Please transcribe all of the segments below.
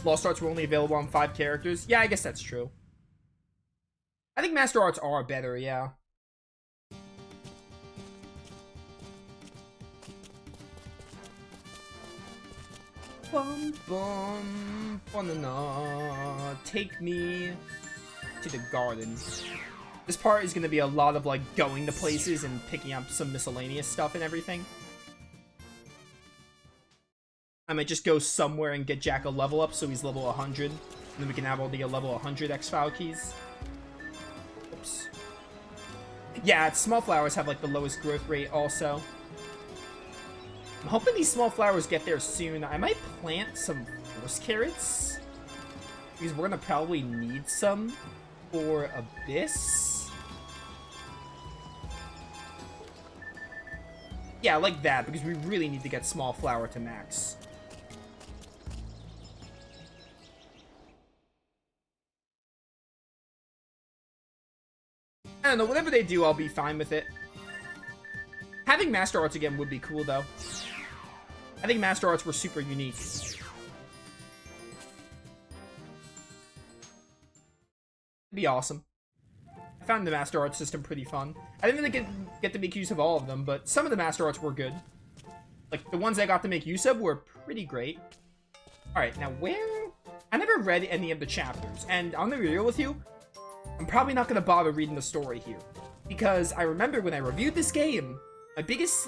Lost Arts were only available on 5 characters. Yeah, I guess that's true. I think Master Arts are better, yeah. Bum bum banana. Take me to the garden. This part is gonna be a lot of like going to places and picking up some miscellaneous stuff and everything. I might just go somewhere and get Jack a level up so he's level 100. And then we can have all the level 100 X-File keys. Oops. Yeah, small flowers have like the lowest growth rate also. I'm hoping these small flowers get there soon. I might plant some force carrots, because we're gonna probably need some for Abyss. Yeah, like that, because we really need to get small flower to max. I don't know, whatever they do, I'll be fine with it. Having Master Arts again would be cool, though. I think Master Arts were super unique. It'd be awesome. I found the Master Arts system pretty fun. I didn't really get to make use of all of them, but some of the Master Arts were good. Like, the ones I got to make use of were pretty great. Alright, now where... I never read any of the chapters, and I'm gonna be real with you, I'm probably not gonna bother reading the story here. Because I remember when I reviewed this game, my biggest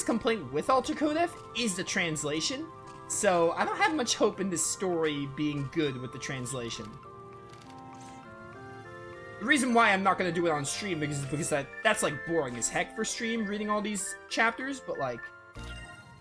complaint with Ultra Code F is the translation. So I don't have much hope in this story being good with the translation. The reason why I'm not going to do it on stream is because that's like boring as heck for stream, reading all these chapters, but like,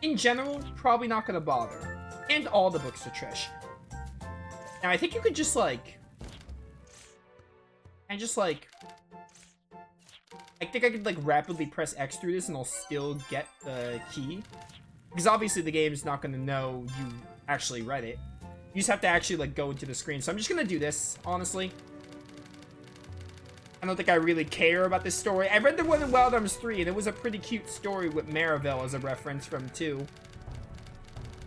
in general, probably not going to bother. And all the books are trash. Now I think you could just like... I think I could, like, rapidly press X through this and I'll still get the key. Because obviously the game is not going to know you actually read it. You just have to actually, like, go into the screen. So I'm just going to do this, honestly. I don't think I really care about this story. I read the one in Wild Arms 3, and it was a pretty cute story with Marivel as a reference from 2.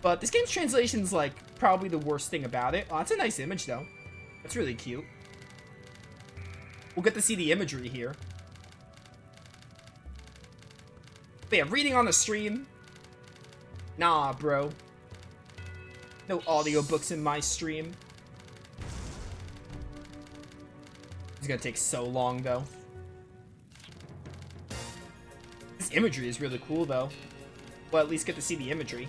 But this game's translation's, like, probably the worst thing about it. Oh, that's a nice image, though. That's really cute. We'll get to see the imagery here. But yeah, reading on the stream? Nah, bro. No audiobooks in my stream. It's gonna take so long, though. This imagery is really cool, though. Well, at least get to see the imagery.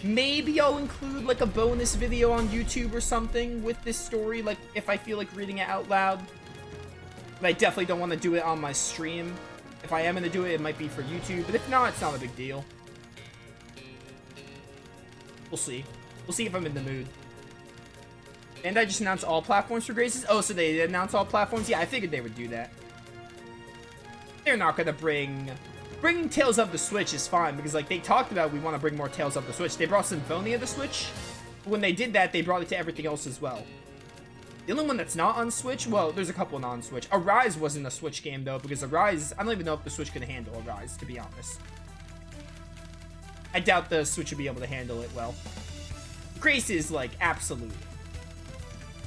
Maybe I'll include, like, a bonus video on YouTube or something with this story, like, if I feel like reading it out loud. But I definitely don't want to do it on my stream. If I am going to do it, it might be for YouTube. But if not, it's not a big deal. We'll see. We'll see if I'm in the mood. And I just announced all platforms for Graces? Oh, so they announced all platforms? Yeah, I figured they would do that. They're not going to bring... Bringing Tales of the Switch is fine, because, like, they talked about we want to bring more Tales of the Switch. They brought Symphonia to Switch. But when they did that, they brought it to everything else as well. The only one that's not on Switch, well, there's a couple on Switch. Arise wasn't a Switch game, though, because Arise, I don't even know if the Switch can handle Arise, to be honest. I doubt the Switch would be able to handle it well. Grace is, like, absolute.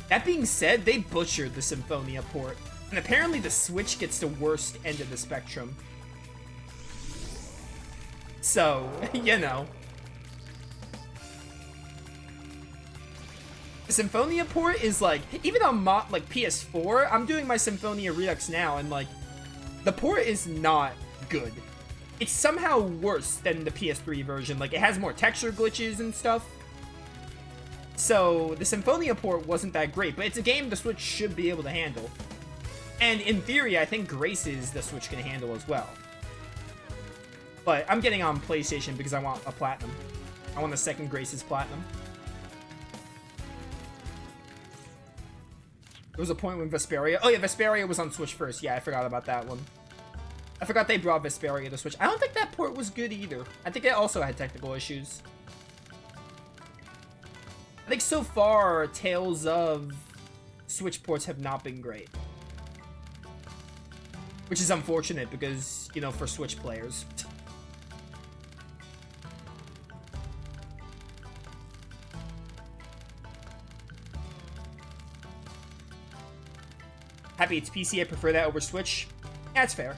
That being said, they butchered the Symphonia port, and apparently the Switch gets the worst end of the spectrum. So, you know. The Symphonia port is like, even on like PS4, I'm doing my Symphonia Redux now, and like, the port is not good. It's somehow worse than the PS3 version. Like, it has more texture glitches and stuff. So, the Symphonia port wasn't that great, but it's a game the Switch should be able to handle. And in theory, I think Graces the Switch can handle as well. But I'm getting on PlayStation because I want a Platinum. I want a second Graces Platinum. There was a point when Vesperia... Oh yeah, Vesperia was on Switch first. Yeah, I forgot about that one. I forgot they brought Vesperia to Switch. I don't think that port was good either. I think it also had technical issues. I think so far, Tales of Switch ports have not been great. Which is unfortunate because, you know, for Switch players. Happy it's PC. I prefer that over Switch. That's fair.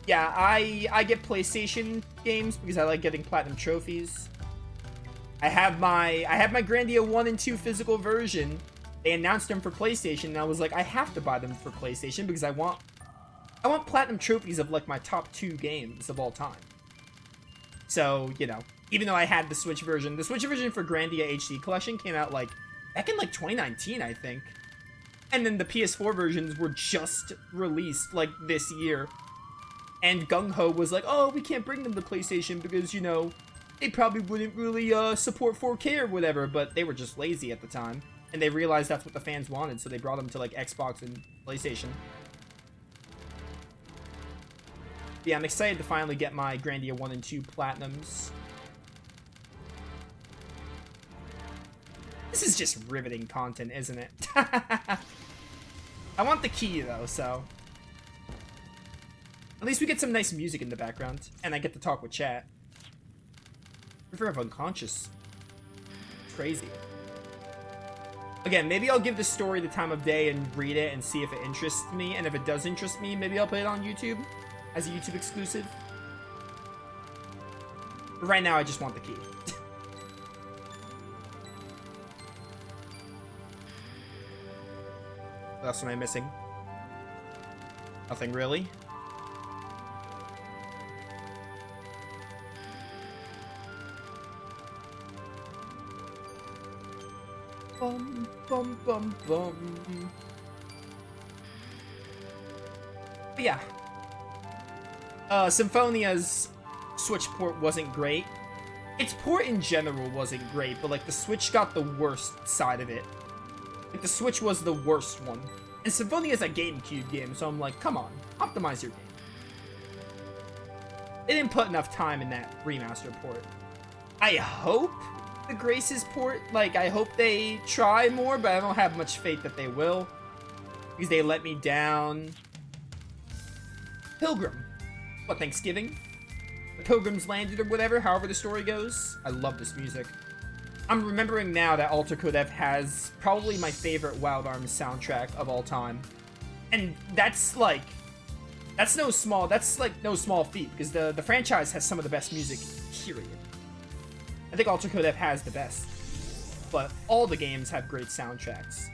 Yeah, I get PlayStation games because I like getting platinum trophies. I have my Grandia 1 and 2 physical version. They announced them for PlayStation, and I was like, I have to buy them for PlayStation because I want platinum trophies of like my top 2 games of all time. So, you know, even though I had the Switch version for Grandia HD Collection came out like back in like 2019, I think. And then the PS4 versions were just released like this year. And Gung Ho was like, oh, we can't bring them to PlayStation because, you know, they probably wouldn't really support 4K or whatever, but they were just lazy at the time. And they realized that's what the fans wanted, so they brought them to like Xbox and PlayStation. Yeah, I'm excited to finally get my Grandia 1 and 2 Platinums. This is just riveting content, isn't it? I want the key, though, so... At least we get some nice music in the background, and I get to talk with chat. River of Unconscious. Crazy. Again, maybe I'll give this story the time of day and read it and see if it interests me, and if it does interest me, maybe I'll put it on YouTube as a YouTube exclusive. But right now, I just want the key. What else am I missing? Nothing really. Bum, bum, bum, bum. But yeah. Symphonia's Switch port wasn't great. Its port in general wasn't great, but like the Switch got the worst side of it. Like the Switch was the worst one. And Symphonia's a GameCube game, so I'm like, come on, optimize your game. They didn't put enough time in that remaster port. I hope the Graces port, like, I hope they try more, but I don't have much faith that they will. Because they let me down. Pilgrim. What, Thanksgiving? The Pilgrims landed or whatever, however the story goes. I love this music. I'm remembering now that Alter Codev has probably my favorite Wild Arms soundtrack of all time. And that's like no small feat, because the franchise has some of the best music, period. I think Alter Codev has the best. But all the games have great soundtracks.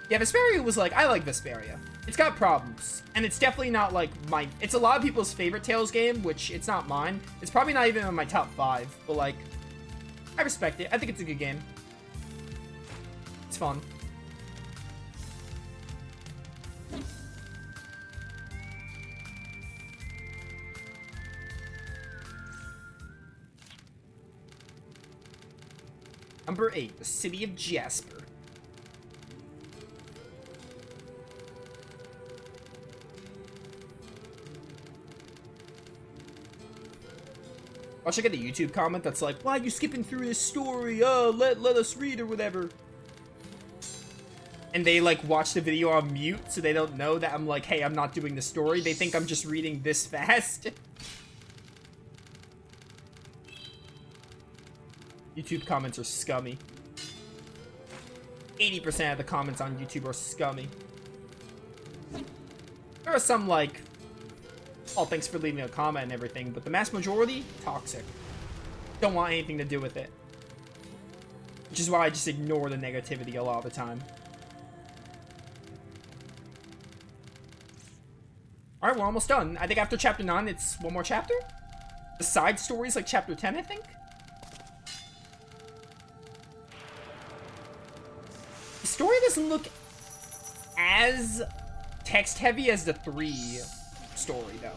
Yeah, Vesperia was like, I like Vesperia. It's got problems. And it's definitely not like my... It's a lot of people's favorite Tales game, which it's not mine. It's probably not even in my top 5. But like, I respect it. I think it's a good game. It's fun. Number 8, the City of Jasper. Watch, I get a YouTube comment that's like, why are you skipping through this story? Let us read or whatever. And they like watch the video on mute, so they don't know that I'm like, hey, I'm not doing the story. They think I'm just reading this fast. YouTube comments are scummy. 80% of the comments on YouTube are scummy. There are some like, oh, thanks for leaving a comment and everything, but the mass majority, toxic. Don't want anything to do with it. Which is why I just ignore the negativity a lot of the time. Alright, we're almost done. I think after chapter 9, it's one more chapter? The side story's like chapter 10, I think? The story doesn't look as text-heavy as the 3 story, though.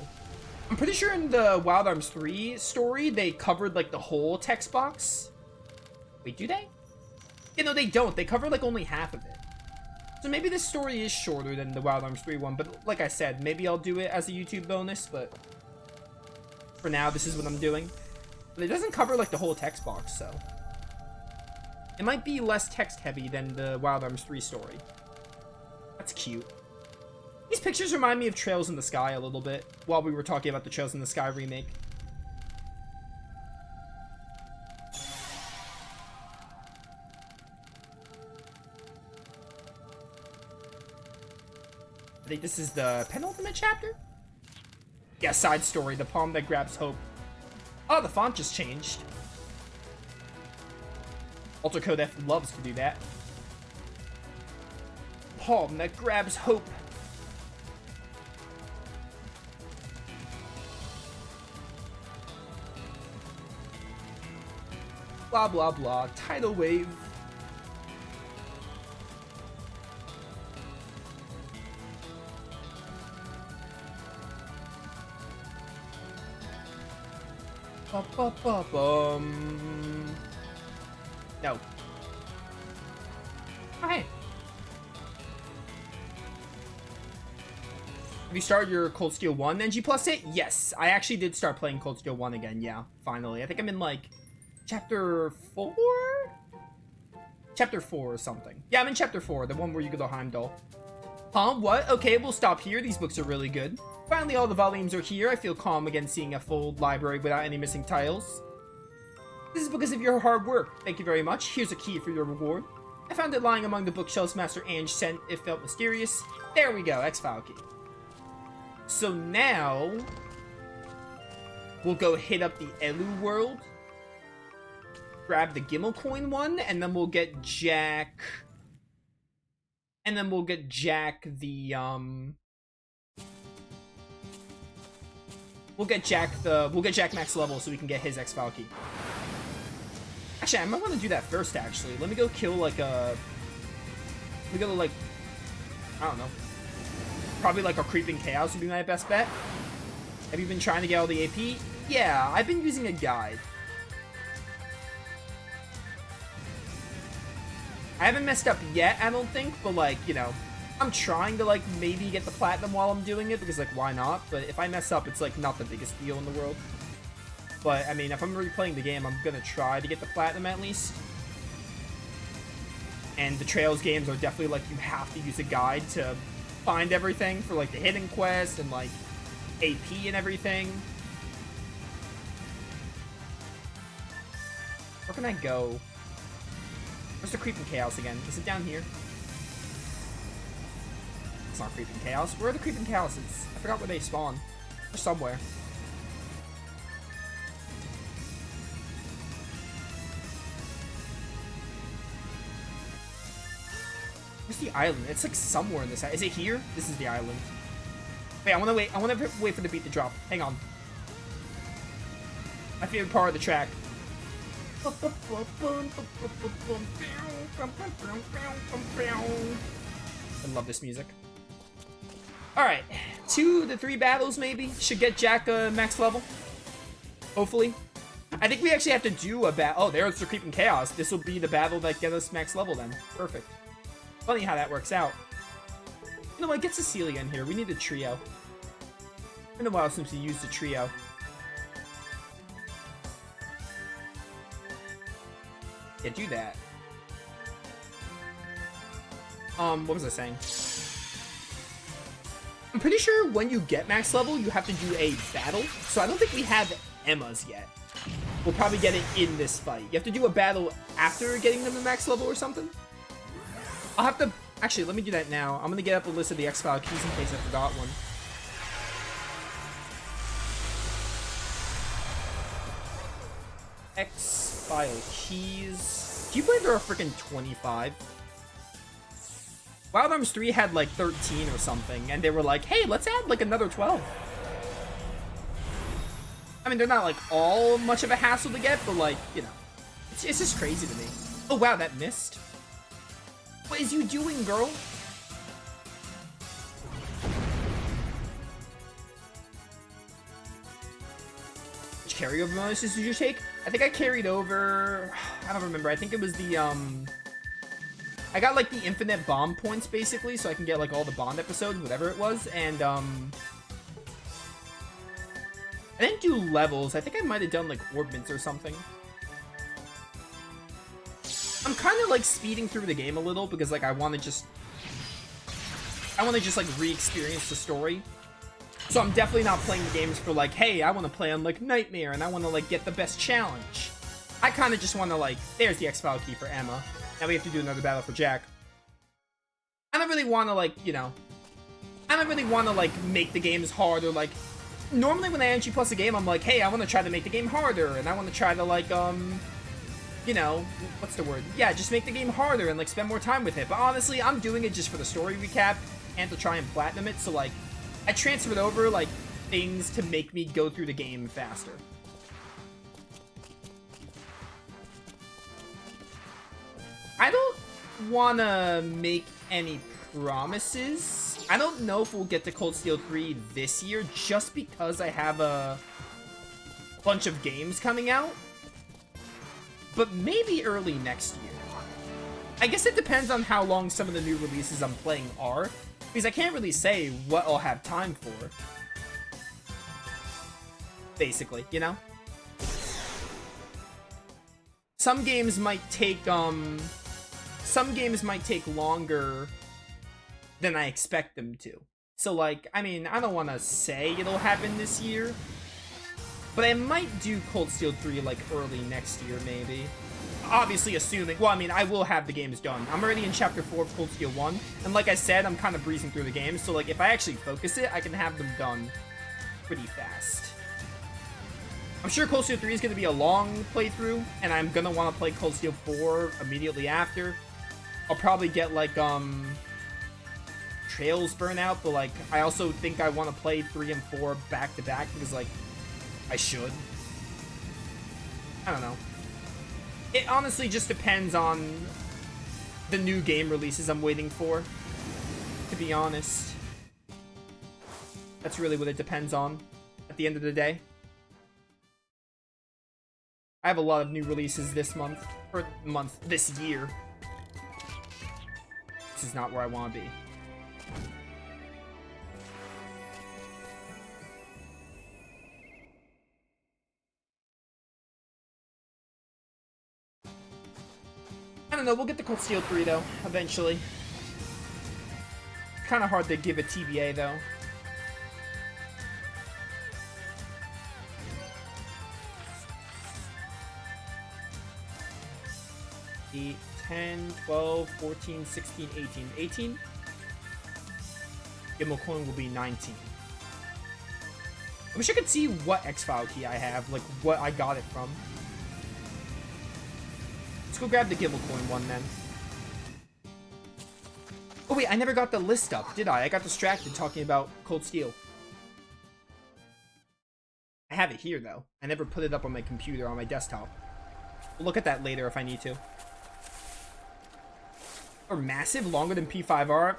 I'm pretty sure in the Wild Arms 3 story, they covered, like, the whole text box. Wait, do they? Yeah, no, they don't. They cover, like, only half of it. So maybe this story is shorter than the Wild Arms 3 one, but like I said, maybe I'll do it as a YouTube bonus, but for now, this is what I'm doing. But it doesn't cover, like, the whole text box, so it might be less text-heavy than the Wild Arms 3 story. That's cute. These pictures remind me of Trails in the Sky a little bit, while we were talking about the Trails in the Sky remake. I think this is the penultimate chapter? Yeah, side story, the palm that grabs hope. Oh, the font just changed. Alter Code F loves to do that. Palm that grabs hope. Blah, blah, blah. Tidal wave. Ba-ba-ba-bum. No. Oh, hey. Have you started your Cold Steel 1 then G plus it? Yes, I actually did start playing Cold Steel 1 again, yeah, finally. I think I'm in, like, chapter 4? Chapter 4 or something. Yeah, I'm in chapter 4, the one where you go to Heimdall. Huh? What? Okay, we'll stop here. These books are really good. Finally, all the volumes are here. I feel calm again seeing a full library without any missing titles. This is because of your hard work. Thank you very much. Here's a key for your reward. I found it lying among the bookshelves Master Ange sent. It felt mysterious. There we go, X-File key. So now, we'll go hit up the Elu world. Grab the Gimel coin one, and then we'll get Jack... And then we'll get Jack the, We'll get Jack max level so we can get his X-File key. Actually, I might want to do that first, actually. Let me go kill, like, Let me go to, like... I don't know. Probably, like, a Creeping Chaos would be my best bet. Have you been trying to get all the AP? Yeah, I've been using a guide. I haven't messed up yet, I don't think, but, like, you know, I'm trying to, like, maybe get the platinum while I'm doing it, because, like, why not? But if I mess up, it's, like, not the biggest deal in the world. But, I mean, if I'm replaying the game, I'm gonna try to get the platinum at least. And the Trails games are definitely, like, you have to use a guide to find everything for, like, the hidden quest and, like, AP and everything. Where can I go? Where's the Creeping Chaos again? Is it down here? It's not Creeping Chaos. Where are the Creeping Chaoses? I forgot where they spawn. They're somewhere. Where's the island? It's like somewhere in this. Is it here? This is the island. Wait, I want to wait. I want to wait for the beat to drop. Hang on. My favorite part of the track. I love this music. Alright, 2 to 3 battles maybe. Should get Jack max level. Hopefully. I think we actually have to do a battle. Oh, there's the Creeping Chaos. This will be the battle that gets us max level then. Perfect. Funny how that works out. You know what, get Cecilia in here. We need a trio. It's been a while since we used a trio. Yeah, do that. What was I saying? I'm pretty sure when you get max level, you have to do a battle. So I don't think we have Emma's yet. We'll probably get it in this fight. You have to do a battle after getting them to max level or something. I'll have to... Actually, let me do that now. I'm gonna get up a list of the X-File keys in case I forgot one. X-File keys. Do you believe there are freaking 25? Wild Arms 3 had like 13 or something, and they were like, hey, let's add like another 12. I mean, they're not like all much of a hassle to get, but like, you know, it's just crazy to me. Oh wow, that missed. What is you doing, girl? Which carryover bonuses did you take? I think I carried over... I don't remember. I think it was the, I got, like, the infinite bomb points, basically, so I can get, like, all the Bond episodes, whatever it was, and, I didn't do levels. I think I might have done, like, orbments or something. I'm kind of, like, speeding through the game a little, because, like, I want to just, like, re-experience the story. So I'm definitely not playing the games for, like, hey, I want to play on, like, Nightmare, and I want to, like, get the best challenge. I kind of just want to, like, there's the X-File key for Emma. Now we have to do another battle for Jack. I don't really want to, like, you know, I don't really want to, like, make the games hard or, like... Normally when I NG plus a game, I'm like, hey, I want to try to make the game harder, and I want to try to, like, you know, what's the word? Yeah, just make the game harder and, like, spend more time with it. But honestly, I'm doing it just for the story recap and to try and platinum it, so, like, I transferred over, like, things to make me go through the game faster. I don't want to make any promises. I don't know if we'll get to Cold Steel 3 this year, just because I have a bunch of games coming out. But maybe early next year. I guess it depends on how long some of the new releases I'm playing are, because I can't really say what I'll have time for. Basically, you know? Some games might take, longer than I expect them to. So, like, I mean, I don't want to say it'll happen this year, but I might do Cold Steel 3, like, early next year, maybe. Obviously, assuming... Well, I mean, I will have the games done. I'm already in Chapter 4 of Cold Steel 1, and like I said, I'm kind of breezing through the games, so, like, if I actually focus it, I can have them done pretty fast. I'm sure Cold Steel 3 is going to be a long playthrough, and I'm going to want to play Cold Steel 4 immediately after. I'll probably get, like, Trails Burnout, but, like, I also think I want to play 3 and 4 back-to-back, because, like, I should. I don't know. It honestly just depends on the new game releases I'm waiting for, to be honest. That's really what it depends on, at the end of the day. I have a lot of new releases this month, or this year. This is not where I want to be. I don't know, we'll get to Cold Steel 3 though, eventually. Kind of hard to give a TBA though. 8, 10, 12, 14, 16, 18. 18? Gimbal coin will be 19. I wish I could see what X-File key I have, like what I got it from. Let's go grab the Gimbal coin one then. Oh wait, I never got the list up, did I? I got distracted talking about Cold Steel. I have it here though. I never put it up on my computer, on my desktop. We'll look at that later if I need to. Or massive, longer than P5R?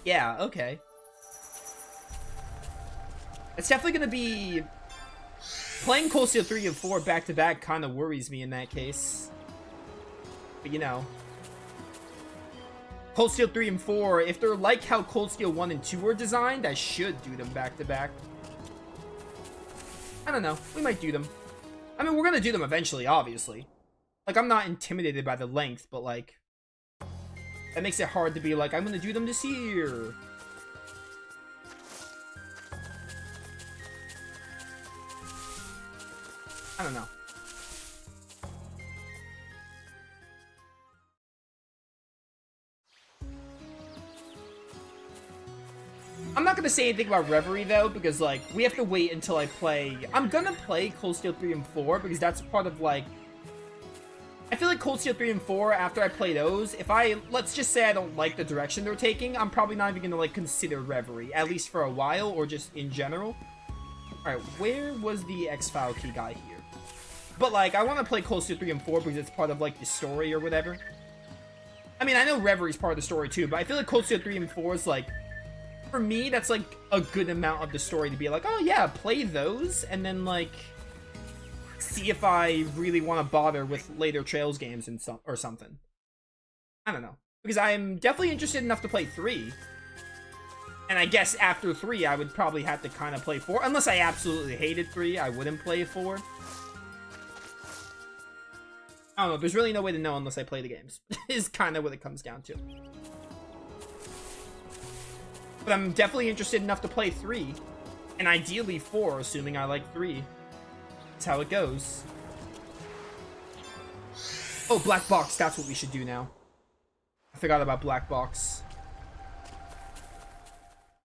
Yeah, okay. It's definitely gonna be... Playing Cold Steel 3 and 4 back-to-back kind of worries me in that case. But you know. Cold Steel 3 and 4, if they're like how Cold Steel 1 and 2 are designed, I should do them back-to-back. I don't know. We might do them. I mean, we're gonna do them eventually, obviously. Like, I'm not intimidated by the length, but, like... That makes it hard to be like, I'm gonna do them this year. I don't know. I'm not gonna say anything about Reverie, though, because, like, we have to wait until I play... I'm gonna play Cold Steel 3 and 4, because that's part of, like... I feel like Cold Steel 3 and 4, after I play those, if I... Let's just say I don't like the direction they're taking, I'm probably not even gonna, like, consider Reverie, at least for a while, or just in general. Alright, where was the X-File key guy here? But, like, I want to play Cold Steel 3 and 4 because it's part of, like, the story or whatever. I mean, I know Reverie's part of the story, too, but I feel like Cold Steel 3 and 4 is, like... For me, that's, like, a good amount of the story to be like, oh, yeah, play those, and then, like... See if I really want to bother with later Trails games and or something. I don't know. Because I'm definitely interested enough to play 3. And I guess after 3, I would probably have to kind of play 4. Unless I absolutely hated 3, I wouldn't play 4. I don't know, there's really no way to know unless I play the games. Is kind of what it comes down to. But I'm definitely interested enough to play 3. And ideally 4, assuming I like 3. That's how it goes. Oh, Black Box, that's what we should do now. I forgot about Black Box.